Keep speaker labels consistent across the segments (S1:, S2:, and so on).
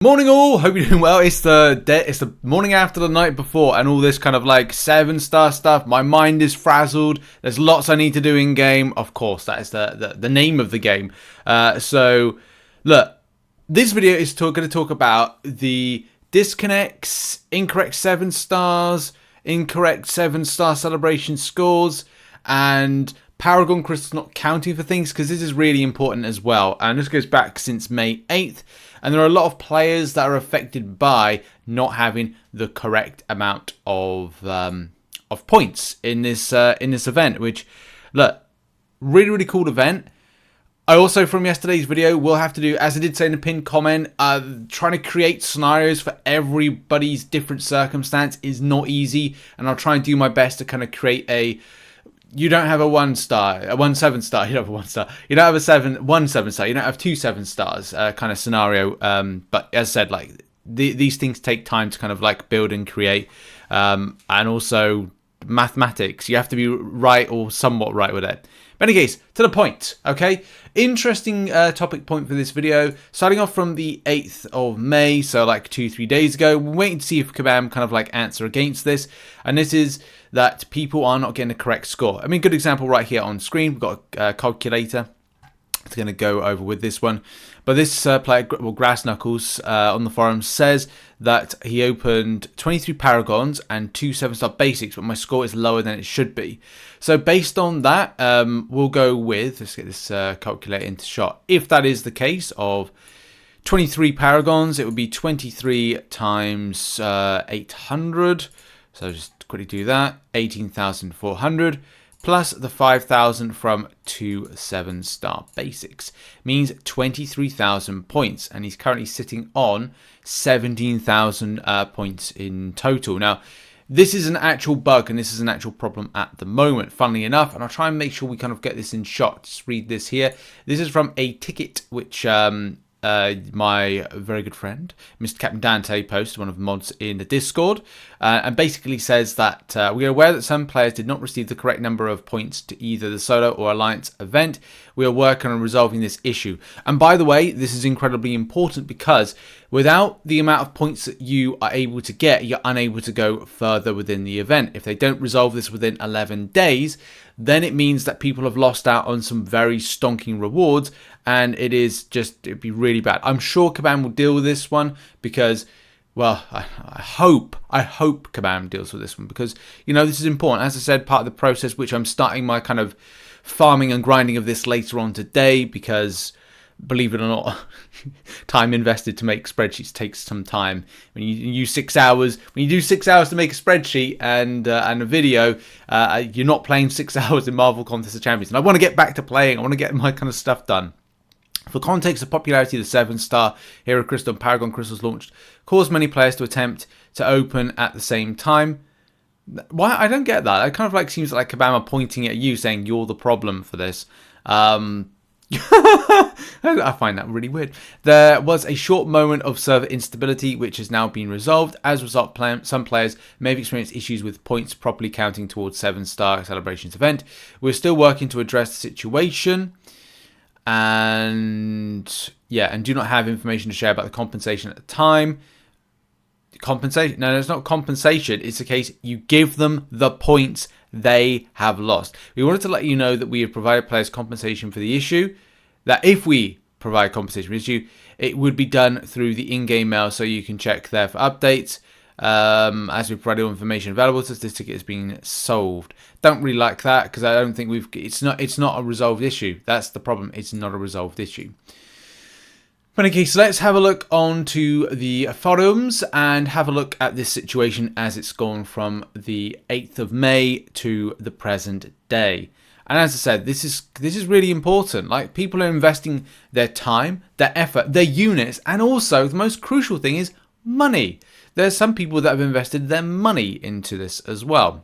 S1: Morning all, hope you're doing well. It's the morning after the night before and all this kind of like 7-star stuff. My mind is frazzled. There's lots I need to do in game. Of course, that is the name of the game. So look, this video is going to talk about the disconnects, incorrect 7 stars, incorrect 7-star celebration scores, and Paragon crystals not counting for things, because this is really important as well. And this goes back since May 8th. And there are a lot of players that are affected by not having the correct amount of points in this event. Which, look, really cool event. I also, from yesterday's video, will have to do, as I did say in the pinned comment, trying to create scenarios for everybody's different circumstance is not easy, and I'll try and do my best to kind of create a. You don't have a 1-star, a 1-7-star. You don't have a 1-star. You don't have a 1-7-star. You don't have 2 7-stars kind of scenario. But as I said, like these things take time to kind of like build and create, and also mathematics. You have to be right or somewhat right with it. But in any case, to the point. Okay, interesting topic point for this video. Starting off from the 8th of May, so like 2-3 days ago. We're waiting to see if Kabam kind of like answer against this, and this is that people are not getting the correct score. I mean, good example right here on screen. We've got a calculator. It's going to go over with this one. But this player, well, Grass Knuckles, on the forum says that he opened 23 Paragons and 2 7-star basics, but my score is lower than it should be. So based on that, we'll go with, let's get this calculator into shot. If that is the case of 23 Paragons, it would be 23 times 800. So just quickly do that. 18,400. Plus the 5,000 from 2 7-star basics means 23,000 points, and he's currently sitting on 17,000 points in total. Now, this is an actual bug, and this is an actual problem at the moment, funnily enough, and I'll try and make sure we kind of get this in shot. Just read this here. This is from a ticket which my very good friend, Mr. Captain Dante, posted, one of the mods in the Discord, and basically says that we are aware that some players did not receive the correct number of points to either the solo or alliance event. We are working on resolving this issue. And by the way, this is incredibly important because without the amount of points that you are able to get, you're unable to go further within the event. If they don't resolve this within 11 days, then it means that people have lost out on some very stonking rewards, and it'd be really bad. I'm sure Kabam will deal with this one because, well, I hope Kabam deals with this one because, you know, this is important. As I said, part of the process, which I'm starting my kind of farming and grinding of this later on today because, believe it or not, time invested to make spreadsheets takes some time. When you use 6 hours, when you do 6 hours to make a spreadsheet and a video, you're not playing 6 hours in Marvel Contest of Champions. And I want to get back to playing. I want to get my kind of stuff done. For context, the popularity of the 7-star Hero Crystal and Paragon Crystals launched caused many players to attempt to open at the same time. Why? I don't get that. It kind of like seems like Kabam pointing at you, saying you're the problem for this. I find that really weird. There was a short moment of server instability, which has now been resolved. As a result, some players may have experienced issues with points properly counting towards 7-star celebrations event. We're still working to address the situation. And do not have information to share about the compensation at the time. Compensation? No, it's not compensation. It's the case you give them the points they have lost. We wanted to let you know that we have provided players compensation for the issue. That if we provide compensation for the issue, it would be done through the in-game mail, so you can check there for updates. As we provided all information available to us, this ticket has been solved. Don't really like that because I don't think it's not a resolved issue. That's the problem. It's not a resolved issue. But okay, so let's have a look onto the forums and have a look at this situation as it's gone from the 8th of May to the present day. And as I said, this is really important. Like, people are investing their time, their effort, their units, and also the most crucial thing is money. There's some people that have invested their money into this as well.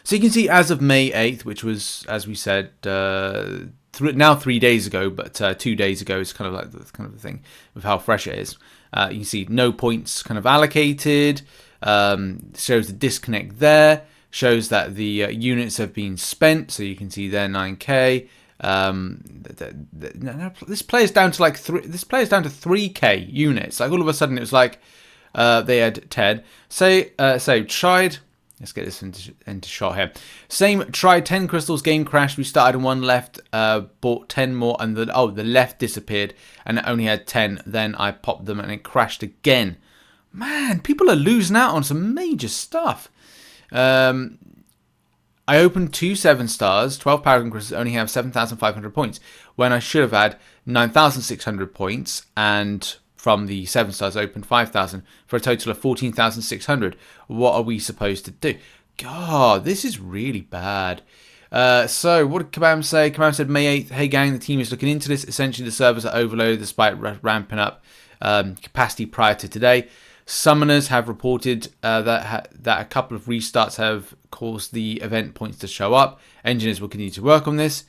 S1: So you can see as of May 8th, which was, as we said, now 3 days ago, but 2 days ago is kind of like the thing with how fresh it is. You can see no points kind of allocated. Shows the disconnect there. Shows that the units have been spent. So you can see there 9k. This player's down to like this player's down to 3k units. Like all of a sudden, it was like they had 10. So tried. Let's get this into shot here. Same, tried 10 crystals, game crashed, we started on one left, bought 10 more, and the left disappeared, and it only had 10. Then I popped them, and it crashed again. Man, people are losing out on some major stuff. I opened 2 7-stars, 12 Paragon crystals, only have 7,500 points, when I should have had 9,600 points, and from the 7-stars opened 5,000 for a total of 14,600. What are we supposed to do? God, this is really bad. So what did Kabam say? Kabam said May 8th, hey gang, the team is looking into this. Essentially the servers are overloaded despite ramping up capacity prior to today. Summoners have reported that a couple of restarts have caused the event points to show up. Engineers will continue to work on this.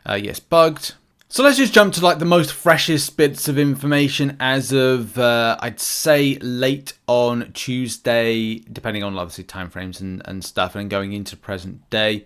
S1: Yes, bugged. So let's just jump to like the most freshest bits of information as of, I'd say, late on Tuesday, depending on obviously timeframes and stuff, and going into present day.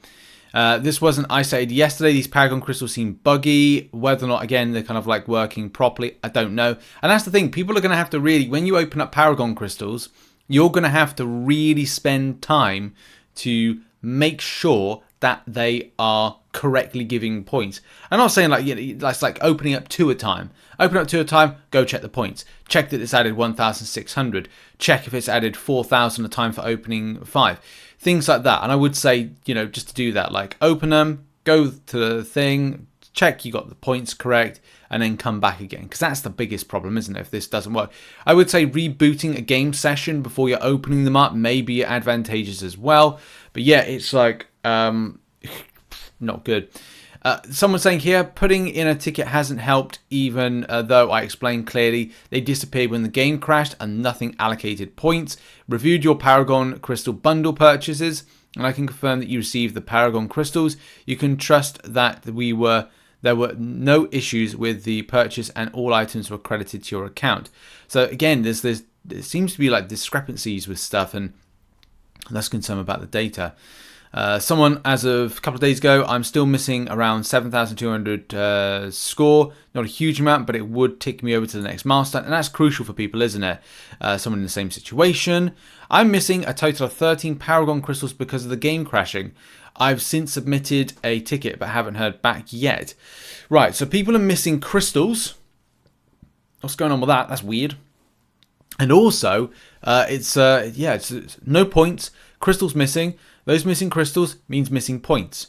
S1: This wasn't isolated yesterday. These Paragon crystals seem buggy. Whether or not, again, they're kind of like working properly, I don't know. And that's the thing. People are going to have to really, when you open up Paragon crystals, you're going to have to really spend time to make sure that they are correctly giving points. I'm not saying like, you know, that's like opening up 2 at a time. Open up 2 at a time, go check the points. Check that it's added 1,600. Check if it's added 4,000 a time for opening 5. Things like that. And I would say, you know, just to do that, like open them, go to the thing, check you got the points correct, and then come back again. Because that's the biggest problem, isn't it, if this doesn't work? I would say rebooting a game session before you're opening them up may be advantageous as well. But yeah, it's like, not good. Someone saying here, putting in a ticket hasn't helped, even though I explained clearly they disappeared when the game crashed and nothing allocated points. Reviewed your Paragon Crystal bundle purchases, and I can confirm that you received the Paragon Crystals. You can trust that there were no issues with the purchase and all items were credited to your account. So again, there seems to be like discrepancies with stuff, and that's concerned about the data. Someone, as of a couple of days ago, I'm still missing around 7,200 score. Not a huge amount, but it would tick me over to the next milestone. And that's crucial for people, isn't it? Someone in the same situation. I'm missing a total of 13 Paragon crystals because of the game crashing. I've since submitted a ticket, but haven't heard back yet. Right, so people are missing crystals. What's going on with that? That's weird. And also, it's no points. Crystals missing. Those missing crystals means missing points.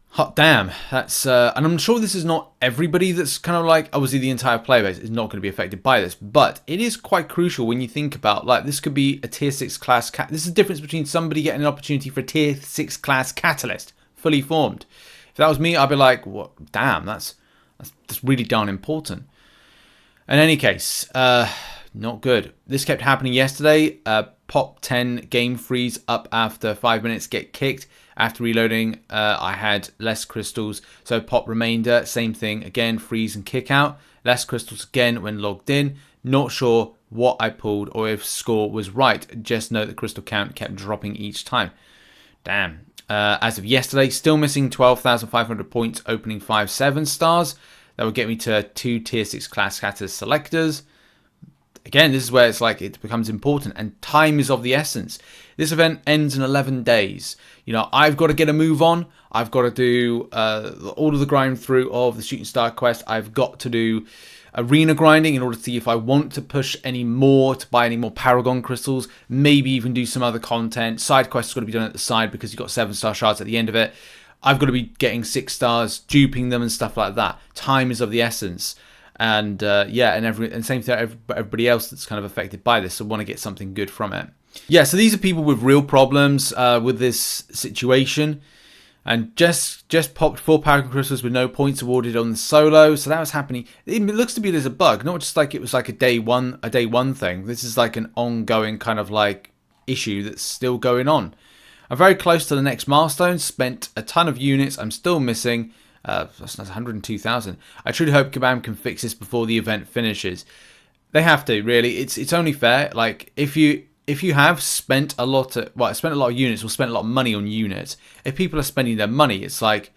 S1: Hot damn. That's and I'm sure this is not everybody that's kind of like, obviously the entire player base is not going to be affected by this, but it is quite crucial when you think about, like, this could be a tier 6 class. This is the difference between somebody getting an opportunity for a tier 6 class catalyst, fully formed. If that was me, I'd be like, what? Damn, that's really darn important. In any case, not good. This kept happening yesterday. Pop 10 game freeze up after 5 minutes, get kicked. After reloading, I had less crystals. So pop remainder, same thing. Again, freeze and kick out. Less crystals again when logged in. Not sure what I pulled or if score was right. Just know the crystal count kept dropping each time. Damn. As of yesterday, still missing 12,500 points, opening 5 7-stars. That would get me to 2 tier 6 class catalyst selectors. Again, this is where it's like it becomes important, and time is of the essence. This event ends in 11 days. You know, I've got to get a move on. I've got to do all of the grind through of the Shooting Star quest. I've got to do arena grinding in order to see if I want to push any more, to buy any more Paragon crystals, maybe even do some other content. Side quests have got to be done at the side because you've got 7-star shards at the end of it. I've got to be getting 6 stars, duping them and stuff like that. Time is of the essence. And and same thing for everybody else that's kind of affected by this, so want to get something good from it. Yeah, so these are people with real problems with this situation, and just popped 4 Paragon crystals with no points awarded on the solo. So that was happening. It looks to be there's a bug, not just like it was like a day one thing. This is like an ongoing kind of like issue that's still going on. I'm very close to the next milestone. Spent a ton of units. I'm still missing. That's 102,000. I truly hope Kabam can fix this before the event finishes. They have to, really. It's only fair. Like, if you have spent a lot of units or spent a lot of money on units, if people are spending their money, it's like,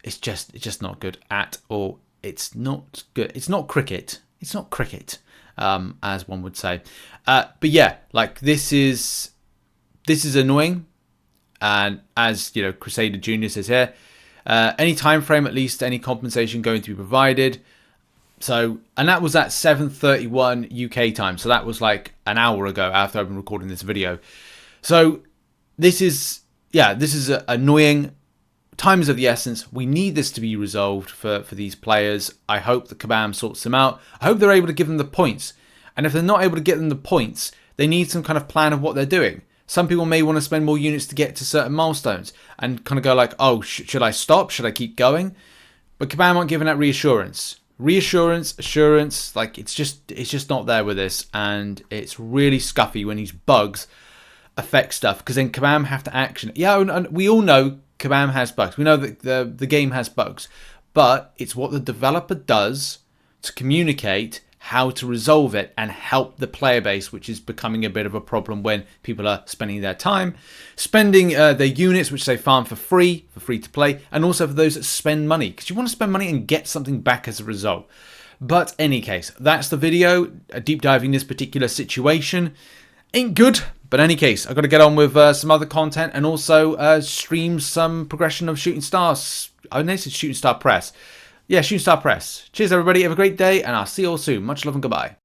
S1: it's just not good at all. It's not good. It's not cricket. It's not cricket, as one would say. But yeah, like this is annoying. And as you know, Crusader Junior says here, any time frame, at least any compensation going to be provided. So, and that was at 7:31 UK time. So that was like an hour ago after I've been recording this video. So this is annoying. Time is of the essence. We need this to be resolved for these players. I hope that Kabam sorts them out. I hope they're able to give them the points. And if they're not able to get them the points, they need some kind of plan of what they're doing. Some people may want to spend more units to get to certain milestones and kind of go like, oh, should I stop? Should I keep going? But Kabam aren't giving that reassurance. Assurance, like it's just not there with this, and it's really scuffy when these bugs affect stuff, because then Kabam have to action it. Yeah, and we all know Kabam has bugs. We know that the game has bugs, but it's what the developer does to communicate how to resolve it and help the player base, which is becoming a bit of a problem when people are spending their time, spending their units, which they farm for free to play, and also for those that spend money, because you want to spend money and get something back as a result. But any case, that's the video, deep diving this particular situation. Ain't good, but any case, I've got to get on with some other content and also stream some progression of Shooting Stars. I know it's Shooting Star Press. Yeah, Shooting Star Press. Cheers, everybody. Have a great day, and I'll see you all soon. Much love and goodbye.